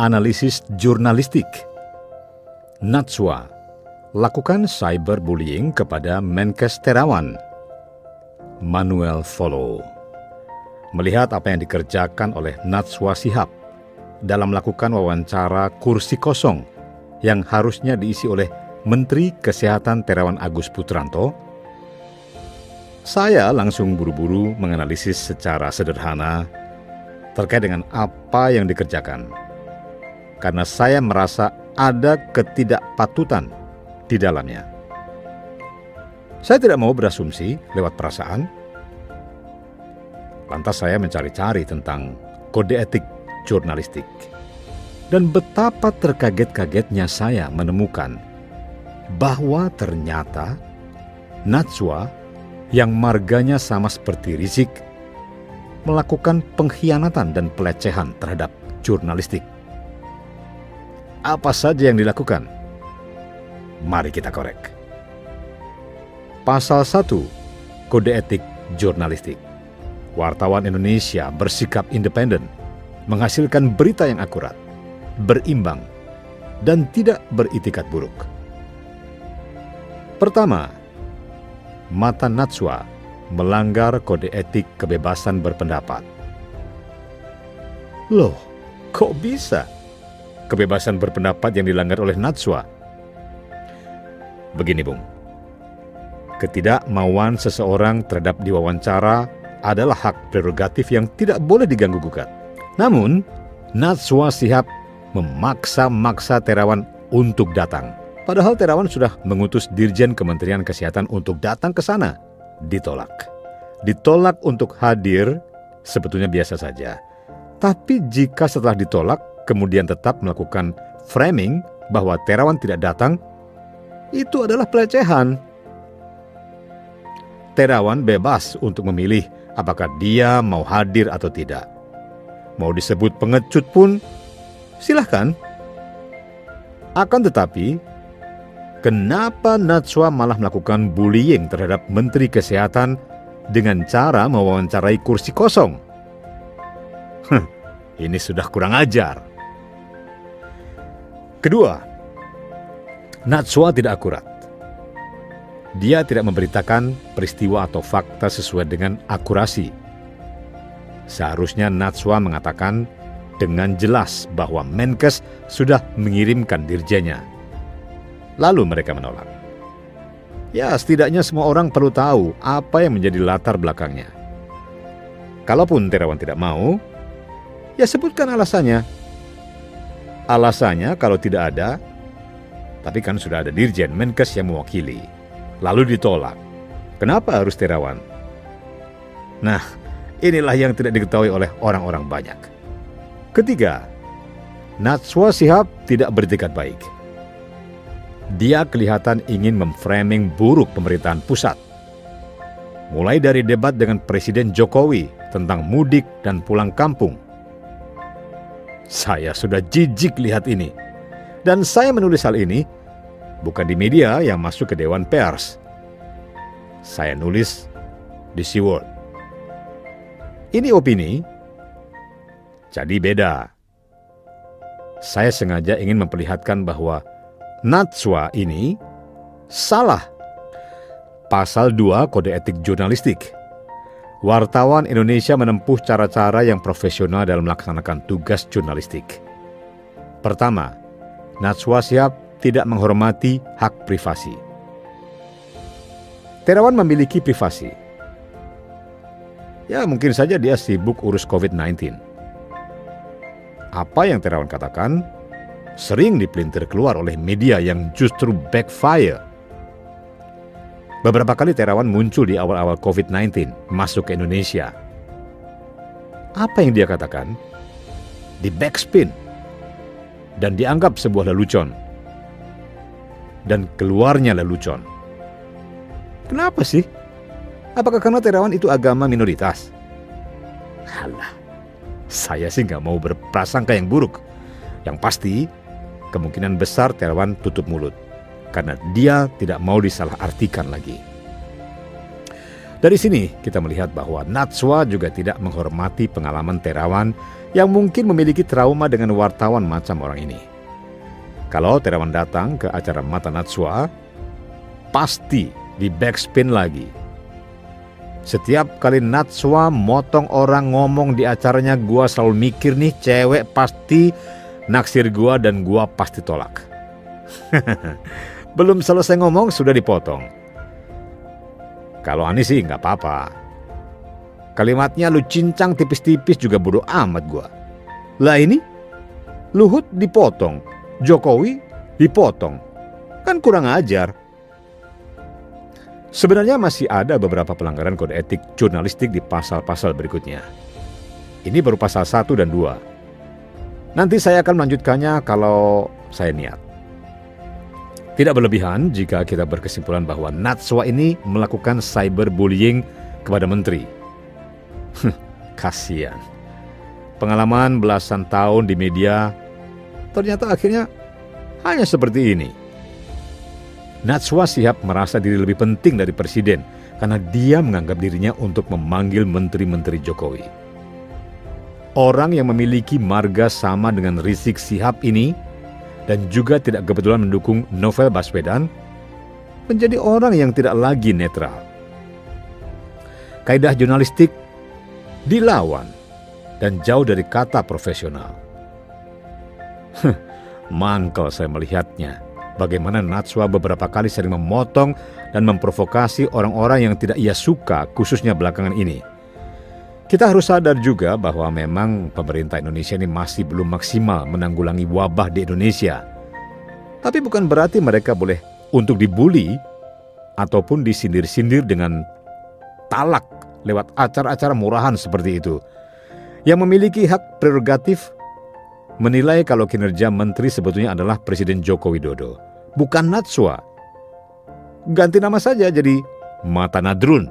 Analisis jurnalistik. Natswa, lakukan cyberbullying kepada Menkes Terawan. Manuel Follow. Melihat apa yang dikerjakan oleh Natswa Shihab dalam melakukan wawancara kursi kosong yang harusnya diisi oleh Menteri Kesehatan Terawan Agus Putranto, saya langsung buru-buru menganalisis secara sederhana terkait dengan apa yang dikerjakan. Karena saya merasa ada ketidakpatutan di dalamnya. Saya tidak mau berasumsi lewat perasaan. Lantas saya mencari-cari tentang kode etik jurnalistik. Dan betapa terkaget-kagetnya saya menemukan bahwa ternyata Natswa yang marganya sama seperti Rizik melakukan pengkhianatan dan pelecehan terhadap jurnalistik. Apa saja yang dilakukan? Mari kita korek. Pasal 1 Kode Etik Jurnalistik. Wartawan Indonesia bersikap independen, menghasilkan berita yang akurat, berimbang, dan tidak beritikat buruk. Pertama, Mata Natswa melanggar kode etik kebebasan berpendapat. Loh, kok bisa? Kebebasan berpendapat yang dilanggar oleh Natswa. Begini, Bung. Ketidakmauan seseorang terhadap diwawancara adalah hak prerogatif yang tidak boleh diganggu-gugat. Namun, Natswa Shihab memaksa-maksa Terawan untuk datang. Padahal Terawan sudah mengutus Dirjen Kementerian Kesehatan untuk datang ke sana. Ditolak. Ditolak untuk hadir sebetulnya biasa saja. Tapi jika setelah ditolak, kemudian tetap melakukan framing bahwa Terawan tidak datang, itu adalah pelecehan. Terawan bebas untuk memilih apakah dia mau hadir atau tidak. Mau disebut pengecut pun, silahkan. Akan tetapi, kenapa Natswa malah melakukan bullying terhadap Menteri Kesehatan dengan cara mewawancarai kursi kosong? Ini sudah kurang ajar. Kedua, Natswa tidak akurat. Dia tidak memberitakan peristiwa atau fakta sesuai dengan akurasi. Seharusnya Natswa mengatakan dengan jelas bahwa Menkes sudah mengirimkan dirjennya. Lalu mereka menolak. Ya, setidaknya semua orang perlu tahu apa yang menjadi latar belakangnya. Kalaupun Terawan tidak mau, ya sebutkan alasannya. Alasannya kalau tidak ada, tapi kan sudah ada Dirjen Menkes yang mewakili. Lalu ditolak. Kenapa harus Terawan? Nah, inilah yang tidak diketahui oleh orang-orang banyak. Ketiga, Natswa Shihab tidak beretikat baik. Dia kelihatan ingin memframing buruk pemerintahan pusat. Mulai dari debat dengan Presiden Jokowi tentang mudik dan pulang kampung. Saya sudah jijik lihat ini. Dan saya menulis hal ini bukan di media yang masuk ke Dewan Pers. Saya nulis di SeaWorld. Ini opini, jadi beda. Saya sengaja ingin memperlihatkan bahwa Natswa ini salah. Pasal 2 Kode Etik Jurnalistik. Wartawan Indonesia menempuh cara-cara yang profesional dalam melaksanakan tugas jurnalistik. Pertama, Natswa Shihab tidak menghormati hak privasi. Terawan memiliki privasi. Ya, mungkin saja dia sibuk urus COVID-19. Apa yang Terawan katakan sering dipelintir keluar oleh media yang justru backfire. Beberapa kali Terawan muncul di awal-awal COVID-19 masuk ke Indonesia. Apa yang dia katakan? Di backspin dan dianggap sebuah lelucon. Dan keluarnya lelucon. Kenapa sih? Apakah karena Terawan itu agama minoritas? Alah, saya sih nggak mau berprasangka yang buruk. Yang pasti, kemungkinan besar Terawan tutup mulut. Karena dia tidak mau disalahartikan lagi. Dari sini kita melihat bahwa Natswa juga tidak menghormati pengalaman Terawan yang mungkin memiliki trauma dengan wartawan macam orang ini. Kalau Terawan datang ke acara Mata Natswa, pasti di backspin lagi. Setiap kali Natswa motong orang ngomong di acaranya, gua selalu mikir nih, cewek pasti naksir gua dan gua pasti tolak. Belum selesai ngomong sudah dipotong. Kalau Anies sih nggak apa-apa. Kalimatnya lu cincang tipis-tipis juga bodo amat gua. Lah ini, Luhut dipotong, Jokowi dipotong. Kan kurang ajar. Sebenarnya masih ada beberapa pelanggaran kode etik jurnalistik di pasal-pasal berikutnya. Ini baru pasal 1 dan 2. Nanti saya akan melanjutkannya kalau saya niat. Tidak berlebihan jika kita berkesimpulan bahwa Natswa ini melakukan cyberbullying kepada menteri. Kasian. Pengalaman belasan tahun di media ternyata akhirnya hanya seperti ini. Natswa siap merasa diri lebih penting dari presiden karena dia menganggap dirinya untuk memanggil menteri-menteri Jokowi. Orang yang memiliki marga sama dengan Rizik Syihab ini dan juga tidak kebetulan mendukung Novel Baswedan, menjadi orang yang tidak lagi netral. Kaidah jurnalistik dilawan dan jauh dari kata profesional. Mangkel saya melihatnya, bagaimana Natswa beberapa kali sering memotong dan memprovokasi orang-orang yang tidak ia suka, khususnya belakangan ini. Kita harus sadar juga bahwa memang pemerintah Indonesia ini masih belum maksimal menanggulangi wabah di Indonesia. Tapi bukan berarti mereka boleh untuk dibully ataupun disindir-sindir dengan talak lewat acara-acara murahan seperti itu. Yang memiliki hak prerogatif menilai kalau kinerja menteri sebetulnya adalah Presiden Joko Widodo, bukan Natswa. Ganti nama saja jadi Mata Nadrun.